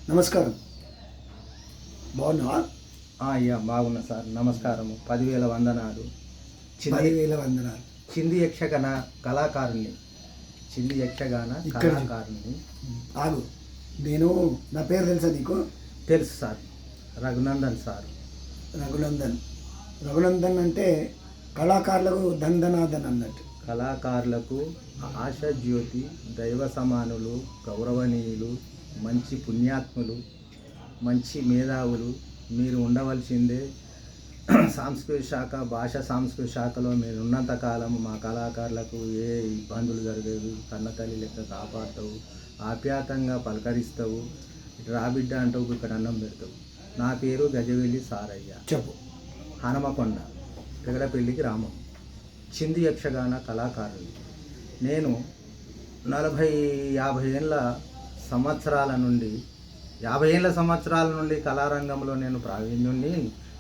నమస్కారం. బాగున్నావా? అయ్యా బాగున్నా సార్. నమస్కారము. 10,000 వందనాలు. 10,000 వందనాలు. చింది యక్షగాన కళాకారుణ్ణి. చింది యక్షగాన కళాకారుణ్ణి. ఆగు, నేను నా పేరు తెలుసా నీకు? తెలుసు సార్, రఘునందన్ సార్. రఘునందన్ అంటే కళాకారులకు దందనాథన్ అన్నట్టు. కళాకారులకు ఆశాజ్యోతి, దైవ సమానులు, గౌరవనీయులు, మంచి పుణ్యాత్ములు, మంచి మేధావులు మీరు ఉండవలసిందే. సాంస్కృతిక శాఖ, సాంస్కృతిక శాఖలో మీరు ఉన్నంతకాలం మా కళాకారులకు ఏ ఇబ్బందులు జరగవు. కన్నతల్లి లెక్క కాపాడుతావు, ఆప్యాతంగా పలకరిస్తావు, రాబిడ్డ అంటావు, ఇక్కడ అన్నం పెడతావు. నా పేరు గజవెల్లి సారయ్య. చెప్పు. హనుమకొండ, పెగడపల్లి గ్రామం. చింది యక్షగాన కళాకారులు. నేను 40-50 ఏళ్ళ సంవత్సరాల నుండి కళారంగంలో నేను ప్రావీణ్యుణ్ణి,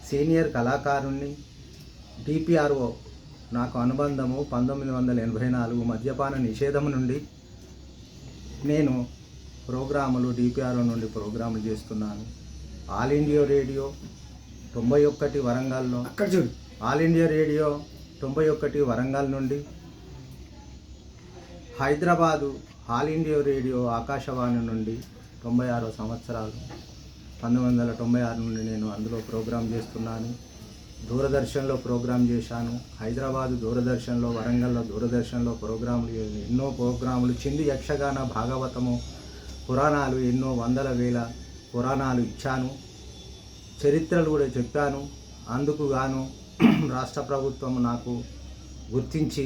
సీనియర్ కళాకారుణ్ణి. డిపిఆర్ఓ నాకు అనుబంధము 1984 మద్యపాన నిషేధం నుండి నేను ప్రోగ్రాములు డిపిఆర్ఓ నుండి ప్రోగ్రాములు చేస్తున్నాను. ఆల్ ఇండియా రేడియో 91 వరంగల్లో, అక్కడ చూడు. ఆల్ ఇండియా రేడియో 91 వరంగల్ నుండి, Hyderabad all India radio Akashvani నుండి 96 సంవత్సరాలు, 1996 నుండి నేను అందులో ప్రోగ్రాం చేస్తున్నాను. దూరదర్శన్లో ప్రోగ్రాం చేశాను. హైదరాబాదు దూరదర్శన్లో, వరంగల్లో దూరదర్శన్లో ఎన్నో ప్రోగ్రాములు. చింది యక్షగాన భాగవతము, పురాణాలు, ఎన్నో వందల వేల పురాణాలు ఇచ్చాను. చరిత్రలు కూడా చెప్పాను. అందుకు గాను రాష్ట్ర ప్రభుత్వం నాకు గుర్తించి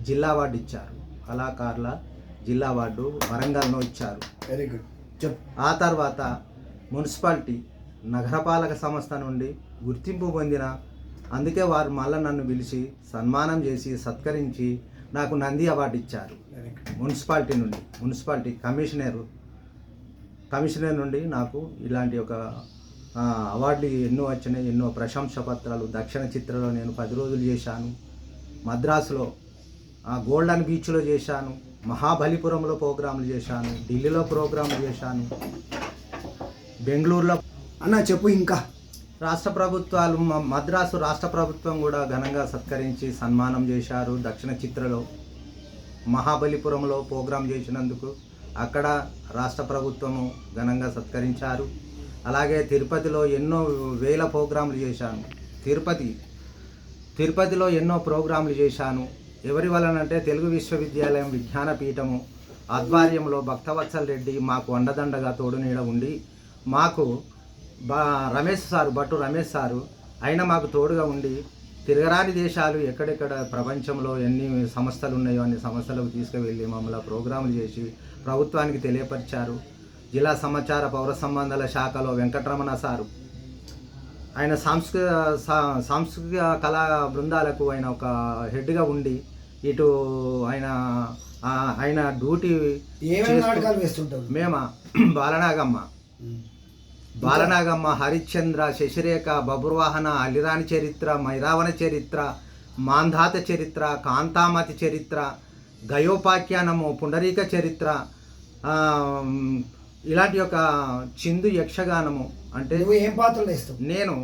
జిల్లా అవార్డు ఇచ్చారు. కళాకారుల జిల్లా అవార్డు వరంగల్లో ఇచ్చారు. Very good. చెప్పు. ఆ తర్వాత మున్సిపాలిటీ నగరపాలక సంస్థ నుండి గుర్తింపు పొందిన, అందుకే వారు మళ్ళీ నన్ను పిలిచి సన్మానం చేసి సత్కరించి నాకు నంది అవార్డు ఇచ్చారు. మున్సిపాలిటీ నుండి, మున్సిపాలిటీ కమిషనర్ నుండి నాకు ఇలాంటి ఒక అవార్డులు ఎన్నో వచ్చినాయి. ఎన్నో ప్రశంస పత్రాలు. దక్షిణ చిత్రలో నేను 10 రోజులు చేశాను. మద్రాసులో గోల్డెన్ బీచ్లో చేశాను. మహాబలిపురంలో ప్రోగ్రాంలు చేశాను. ఢిల్లీలో ప్రోగ్రాంలు చేశాను. బెంగళూరులో. అన్న చెప్పు. ఇంకా రాష్ట్ర ప్రభుత్వాలు, మద్రాసు రాష్ట్ర ప్రభుత్వం కూడా ఘనంగా సత్కరించి సన్మానం చేశారు. దక్షిణ చిత్రలో మహాబలిపురంలో ప్రోగ్రాం చేసినందుకు అక్కడ రాష్ట్ర ప్రభుత్వము ఘనంగా సత్కరించారు. అలాగే తిరుపతిలో ఎన్నో వేల ప్రోగ్రాంలు చేశాను. తిరుపతిలో ఎన్నో ప్రోగ్రాంలు చేశాను. ఎవరి వలనంటే తెలుగు విశ్వవిద్యాలయం విజ్ఞానపీఠము ఆధ్వర్యంలో భక్తవత్సల్ రెడ్డి మాకు అండదండగా తోడునీడ ఉండి, మాకు భట్టు రమేష్ సారు ఆయన మాకు తోడుగా ఉండి, తిరగరాని దేశాలు ఎక్కడెక్కడ ప్రపంచంలో ఎన్ని సంస్థలు ఉన్నాయో అన్ని సంస్థలకు తీసుకువెళ్ళి మమ్మల్ని ప్రోగ్రాములు చేసి ప్రభుత్వానికి తెలియపరిచారు. జిల్లా సమాచార పౌర సంబంధాల శాఖలో వెంకటరమణ సారు, ఆయన సాంస్కృతిక కళా బృందాలకు ఆయన ఒక హెడ్గా ఉండి, ఇటు ఆయన డ్యూటీ మేమా బాలనాగమ్మ, హరిశ్చంద్ర, శశిరేఖ, బబుర్వాహన, అలిరాని చరిత్ర, మైరావణ చరిత్ర, మాంధాత చరిత్ర, కాంతామతి చరిత్ర, గయోపాఖ్యానము, పుండరీక చరిత్ర, ఇలాంటి యొక్క చిందు యక్షగానము. అంటే ఏం పాత్రలు వేస్తావు? నేను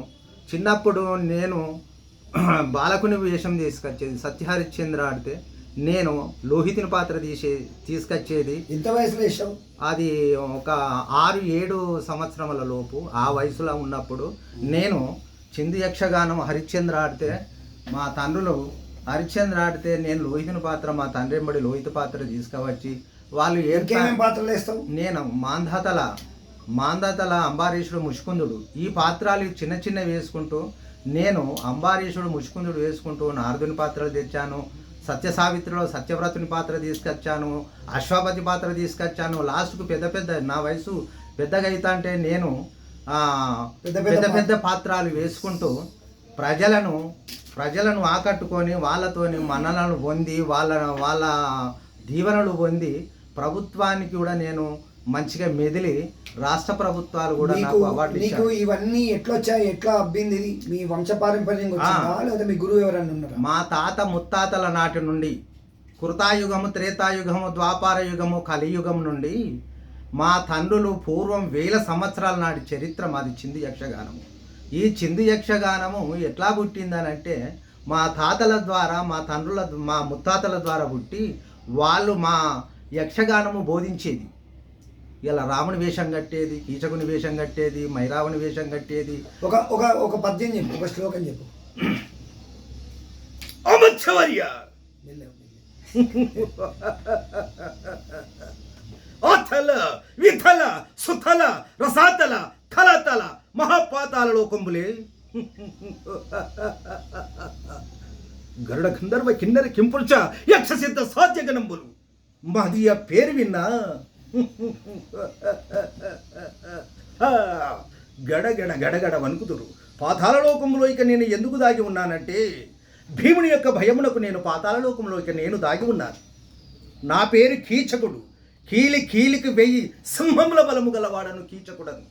చిన్నప్పుడు బాలకుని వేషం తీసుకొచ్చేది. సత్యహరిశ్చంద్ర ఆడితే నేను లోహితుని పాత్ర తీసుకొచ్చేది. ఎంత వయసులో వేసావు? అది ఒక 6-7 సంవత్సరముల లోపు. ఆ వయసులో ఉన్నప్పుడు నేను చిందు యక్షగానం హరిశ్చంద్ర ఆడితే, మా తండ్రులు హరిశ్చంద్ర ఆడితే నేను లోహితుని పాత్ర, మా తండ్రి ఎంబడి లోహిత పాత్ర తీసుకువచ్చి వాళ్ళు ఏం పాత్రలు వేస్తావు? నేను మాంధాతల అంబారీషుడు, ముష్కుందుడు, ఈ పాత్రలు చిన్న చిన్న వేసుకుంటూ నేను అంబారీషుడు, ముష్కుందుడు వేసుకుంటూ నారదుని పాత్రలు తెచ్చాను. సత్యసావిత్రిలో సత్యవ్రతుని పాత్ర తీసుకొచ్చాను. అశ్వపతి పాత్ర తీసుకొచ్చాను. లాస్ట్కు నా వయసు పెద్దగా అవుతా అంటే నేను పెద్ద పాత్రలు వేసుకుంటూ ప్రజలను ఆకట్టుకొని వాళ్ళతోని మన్ననలు పొంది వాళ్ళ దీవెనలు పొంది ప్రభుత్వానికి కూడా నేను మంచిగా మెదిలి రాష్ట్ర ప్రభుత్వాలు కూడా నాకు అవార్డులు ఇచ్చారు. ఇవన్నీ ఎట్లా అబ్బింది? మీ వంశపారంపర్యం లేదా మీ గురువు ఎవరన్నా ఉన్నారా? మా తాత ముత్తాతల నాటి నుండి కృతాయుగము, త్రేతాయుగము, ద్వాపార యుగము, కలియుగం నుండి మా తండ్రులు పూర్వం 1000 సంవత్సరాల నాటి చరిత్ర మాది చిందు యక్షగానము. ఈ చిందు యక్షగానము ఎట్లా పుట్టిందనంటే మా తాతల ద్వారా, మా తండ్రుల, మా ముత్తాతల ద్వారా పుట్టి వాళ్ళు మా యక్షగానము బోధించేది. ఇలా రాముని వేషం కట్టేది, కీచకుని వేషం కట్టేది, మైరావుని వేషం కట్టేది. ఒక ఒక ఒక పద్యం చెప్పు, ఒక శ్లోకం చెప్పు. అమచ్చవర్య అథల విథల సుథల రసాతల కలతల మహాపాతాల లోకంబులే గరుడ గంధర్వ కిన్నెర కింపురుచ యక్ష సిద్ధ సాధ్యగణంబులు మాది ఆ పేరు విన్నా గడగడ గడగడ వణుకుతురు. పాతాళలోకంలో ఇక నేను ఎందుకు దాగి ఉన్నానంటే భీముని యొక్క భయమునకు నేను పాతాళలోకంలో ఇక నేను దాగి ఉన్నాను. నా పేరు కీచకుడు. కీలికి 1000 సింహముల బలము గలవాడను కీచకుడను.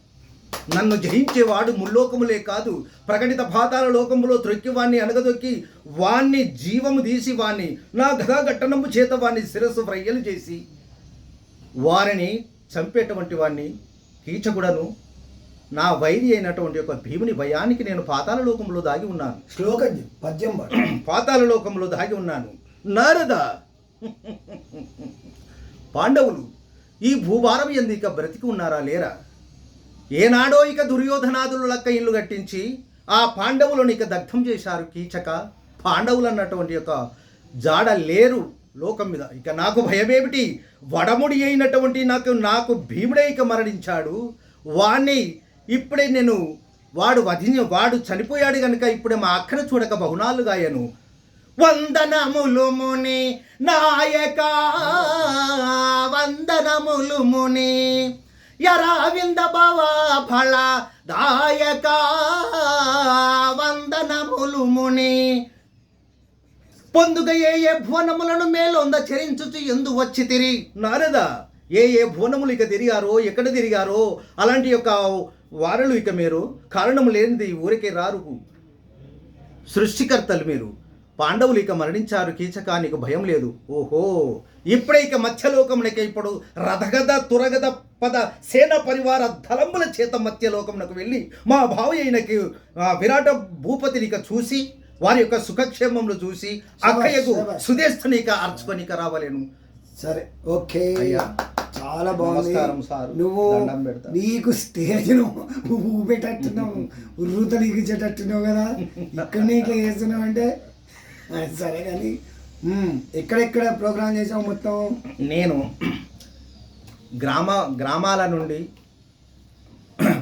నన్ను జయించేవాడు ముల్లోకములే కాదు, ప్రకటిత పాతాళ లోకములో త్రొక్కి వాణ్ణి అనగదొక్కి వాణ్ణి జీవము తీసి వాణ్ణి నా గదా గట్టనము చేత వాణ్ణి శిరస్సు వ్రయ్యలు చేసి వారిని చంపేటువంటి వాణ్ణి కీచకుడను. నా వైరి అయినటువంటి ఒక భీముని భయానికి నేను పాతాళ లోకంలో దాగి ఉన్నాను. శ్లోకం పద్యం పాతాళ లోకంలో దాగి ఉన్నాను. నారద, పాండవులు ఈ భూభారం ఎందు ఇక బ్రతికి ఉన్నారా లేరా? ఏనాడో ఇక దుర్యోధనాదులు లక్క ఇల్లు కట్టించి ఆ పాండవులను ఇక దగ్ధం చేశారు కీచక. పాండవులు అన్నటువంటి యొక్క జాడ లేరు లోకం మీద. ఇక నాకు భయమేమిటి? వడముడి అయినటువంటి నాకు భీముడే ఇక మరణించాడు. వాణ్ణి ఇప్పుడే నేను వాడు చనిపోయాడు కనుక ఇప్పుడే మా అక్కను చూడక బహునాలు గాయను. వందనములు ముని నాయక, వందనములు ముని యరావింద భవ ఫల దాయక, వందనములు ముని పొందుగా ఏ భువనములను మేలొంద చరించుచు ఎందు వచ్చి తిరి. నారద, ఏ భువనములు ఇక తిరిగారో, ఎక్కడ తిరిగారో అలాంటి యొక్క వారులు ఇక మీరు కారణము లేనిది ఊరికే రారు. సృష్టికర్తలు మీరు. పాండవులు ఇక మరణించారు కీచక, నీకు భయం లేదు. ఓహో, ఇప్పుడే ఇక మత్స్యలోకమునకి ఇప్పుడు రథగద తురగద పద సేన పరివార దళంబుల చేత మత్స్యలోకమునకు వెళ్ళి మా భావి అయినకి విరాట భూపతిని ఇక చూసి వారి యొక్క సుఖక్షేమములు చూసి అక్కయ్యకు సుదేష్ఠని ఇక అర్చుకొని రావలేను. సరే, ఓకే, చాలా బాగుంది. సార్, నువ్వు నీకు స్టేజ్ను ఊపేటట్టున్నావు, ఉర్రూతలు ఇచ్చేటట్టున్నావు కదా, ఇక్కడనే ఇట్లా చేస్తున్నావు అంటే సరే. కానీ ఎక్కడెక్కడ ప్రోగ్రామ్ చేసావు మొత్తం? నేను గ్రామాల నుండి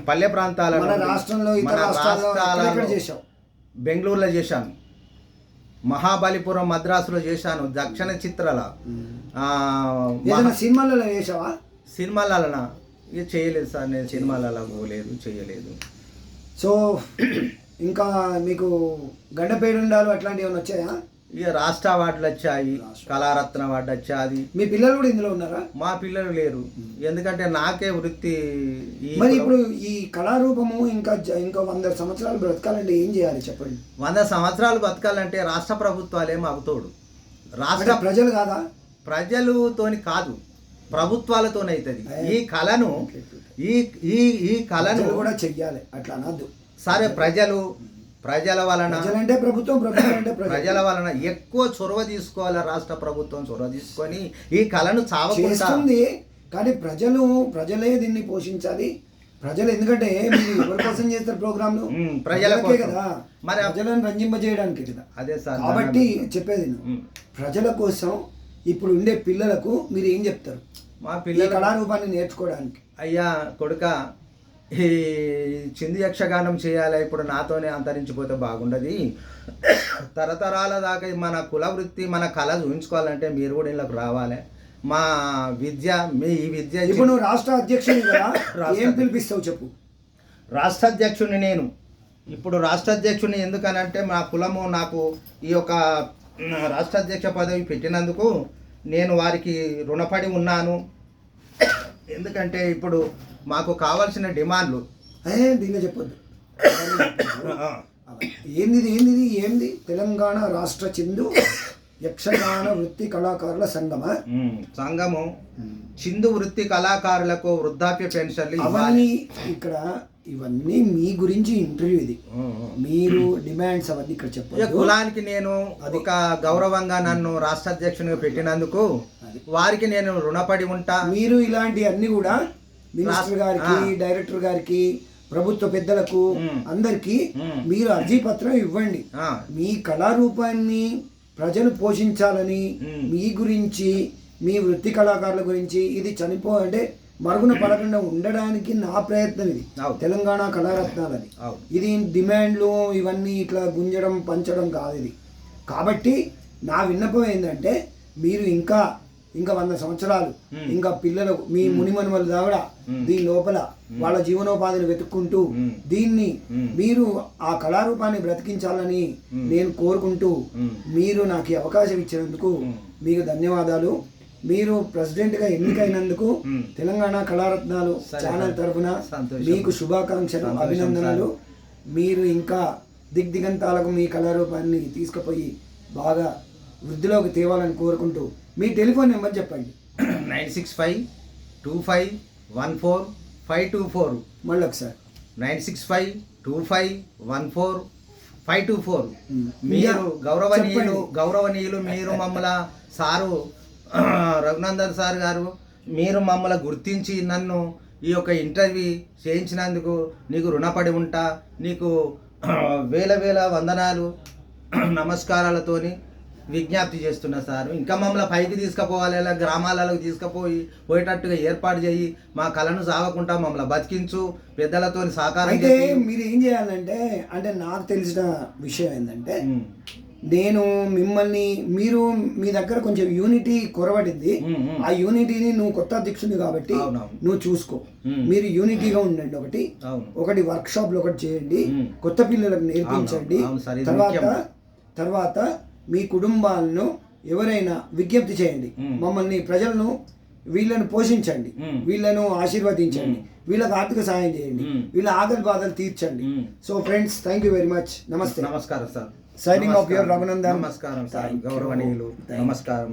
పల్లె ప్రాంతాల మన రాష్ట్రంలో ఇతర రాష్ట్రాల్లో చేశావు? బెంగళూరులో చేశాను, మహాబలిపురం మద్రాసులో చేశాను, దక్షిణ చిత్రాల సినిమాలలో చేసావా? సినిమాలనా ఇక చేయలేదు సార్, నేను సినిమాలలో పోలేదు, చేయలేదు. సో ఇంకా మీకు గండపేడుండాలు అట్లాంటివి ఏమైనా వచ్చాయా? ఇక రాష్ట్ర అవార్డులు వచ్చాయి, కళారత్న అవార్డు వచ్చాది. మీ పిల్లలు కూడా ఇందులో ఉన్నారా? మా పిల్లలు లేరు, ఎందుకంటే నాకే వృత్తి. మరి ఇప్పుడు ఈ కళారూపము ఇంకా 100 సంవత్సరాలు బ్రతకాలంటే ఏం చేయాలి చెప్పండి? 100 సంవత్సరాలు బతకాలంటే రాష్ట్ర ప్రభుత్వాలే మాకు తోడు. రాష్ట్ర ప్రజలు కాదా? ప్రజలతోని కాదు, ప్రభుత్వాలతోనైతుంది. ఈ కళను ఈ కళను కూడా చెయ్యాలి, అట్లా అనద్దు. సరే, ప్రజల వలన అంటే ప్రభుత్వం, ప్రజల వలన ఎక్కువ చొరవ తీసుకోవాలి. రాష్ట్ర ప్రభుత్వం చొరవ తీసుకొని ఈ కళను చావకుంటుంది. కానీ ప్రజలే దీన్ని పోషించాలి. ప్రజలు, ఎందుకంటే మీరు ఎవరి కోసం చేస్తారు ప్రోగ్రాంలు? ప్రజలకే కదా, మరి ప్రజలను రంజింపజేయడానికి కదా. అదే సార్, కాబట్టి చెప్పేది ప్రజల కోసం ఇప్పుడు ఉండే పిల్లలకు మీరు ఏం చెప్తారు? మా పిల్లల కళారూపాన్ని నేర్చుకోవడానికి. అయ్యా కొడుక, ఈ చిందు యక్షగానం చేయాలి, ఇప్పుడు నాతోనే అంతరించిపోతే బాగుండదు. తరతరాల దాకా మన కుల వృత్తి, మన కళ చూపించుకోవాలంటే మీరు కూడా ఇళ్ళకి రావాలి. మా విద్య, మీ విద్య. ఇప్పుడు నువ్వు రాష్ట్ర అధ్యక్షుని కదా, ఏం పిలిపిస్తావు చెప్పు? రాష్ట్ర అధ్యక్షుని నేను ఇప్పుడు రాష్ట్ర అధ్యక్షుని ఎందుకనంటే మా కులము నాకు ఈ యొక్క రాష్ట్ర అధ్యక్ష పదవి పెట్టినందుకు నేను వారికి రుణపడి ఉన్నాను. ఎందుకంటే ఇప్పుడు మాకు కావాల్సిన డిమాండ్లు దీనిలో చెప్పొద్దు. ఏంది తెలంగాణ రాష్ట్ర చిందు యక్షగాన వృత్తి కళాకారుల సంఘము చిందు వృత్తి కళాకారులకు వృద్ధాప్య పెన్షన్లు అవన్నీ ఇక్కడ ఇవన్నీ మీ గురించి ఇంటర్వ్యూ ఇది. మీరు డిమాండ్స్ అవన్నీ ఇక్కడ చెప్పాలి. కులానికి నేను ఒక గౌరవంగా నన్ను రాష్ట్ర అధ్యక్షునిగా పెట్టినందుకు వారికి నేను రుణపడి ఉంటా. మీరు ఇలాంటి అన్ని కూడా మినిస్టర్ గారికి, డైరెక్టర్ గారికి, ప్రభుత్వ పెద్దలకు అందరికి మీరు అర్జీ పత్రం ఇవ్వండి. మీ కళారూపాన్ని ప్రజలు పోషించాలని, మీ గురించి, మీ వృత్తి కళాకారుల గురించి, ఇది అంటే మరుగున పడకుండా ఉండడానికి నా ప్రయత్నం ఇది. తెలంగాణ కళారత్నాలని ఇది డిమాండ్లు ఇవన్నీ ఇట్లా గుంజడం పంచడం కాదు ఇది. కాబట్టి నా విన్నపం ఏంటంటే మీరు ఇంకా 100 సంవత్సరాలు ఇంకా పిల్లలకు మీ మునిమనుమలు దావిడ దీని లోపల వాళ్ళ జీవనోపాధిని వెతుక్కుంటూ దీన్ని మీరు ఆ కళారూపాన్ని బ్రతికించాలని నేను కోరుకుంటూ మీరు నాకు అవకాశం ఇచ్చినందుకు మీకు ధన్యవాదాలు. మీరు ప్రెసిడెంట్గా ఎన్నికైనందుకు తెలంగాణ కళారత్నాలు ఛానల్ తరఫున మీకు శుభాకాంక్షలు, అభినందనలు. మీరు ఇంకా దిగ్దిగంతాలకు మీ కళారూపాన్ని తీసుకుపోయి బాగా వృద్ధిలోకి తేవాలని కోరుకుంటూ మీ టెలిఫోన్ నెంబర్ చెప్పండి. 9652514524. మళ్ళీ ఒకసారి 9652514524. మీరు గౌరవనీయులు మీరు మమ్మల్ని సారు రఘునందన్ సార్ గారు మీరు మమ్మల్ని గుర్తించి నన్ను ఈ యొక్క ఇంటర్వ్యూ చేయించినందుకు నీకు రుణపడి ఉంటా. నీకు వేల వందనాలు నమస్కారాలతోని విజ్ఞప్తి చేస్తున్నా సార్. ఇంకా మమ్మల్ని పైకి తీసుకుపోవాలి, గ్రామాలకు పోయేటట్టుగా ఏర్పాటు చేయి. మా కళను సాగకుండా మమ్మల్ని బతికించు. పెద్దలతో సహకారం. అయితే మీరు ఏం చేయాలంటే, అంటే నాకు తెలిసిన విషయం ఏంటంటే, నేను మిమ్మల్ని మీ దగ్గర కొంచెం యూనిటీ కొరబడింది. ఆ యూనిటీని నువ్వు కొత్త అధ్యక్షుని కాబట్టి నువ్వు చూసుకో. మీరు యూనిటీగా ఉండండి. ఒకటి వర్క్ షాప్లు ఒకటి చేయండి, కొత్త పిల్లలకు నేర్పించండి. తర్వాత మీ కుటుంబాలను ఎవరైనా విజ్ఞప్తి చేయండి. మమ్మల్ని ప్రజలను వీళ్ళను పోషించండి, వీళ్ళను ఆశీర్వదించండి, వీళ్ళకి ఆర్థిక సహాయం చేయండి, వీళ్ళ ఆకలి బాధలు తీర్చండి. So friends, thank you very much. నమస్కారం sir. Signing off your Raghunandan. నమస్కారం సార్. గౌరవనీయులు నమస్కారం.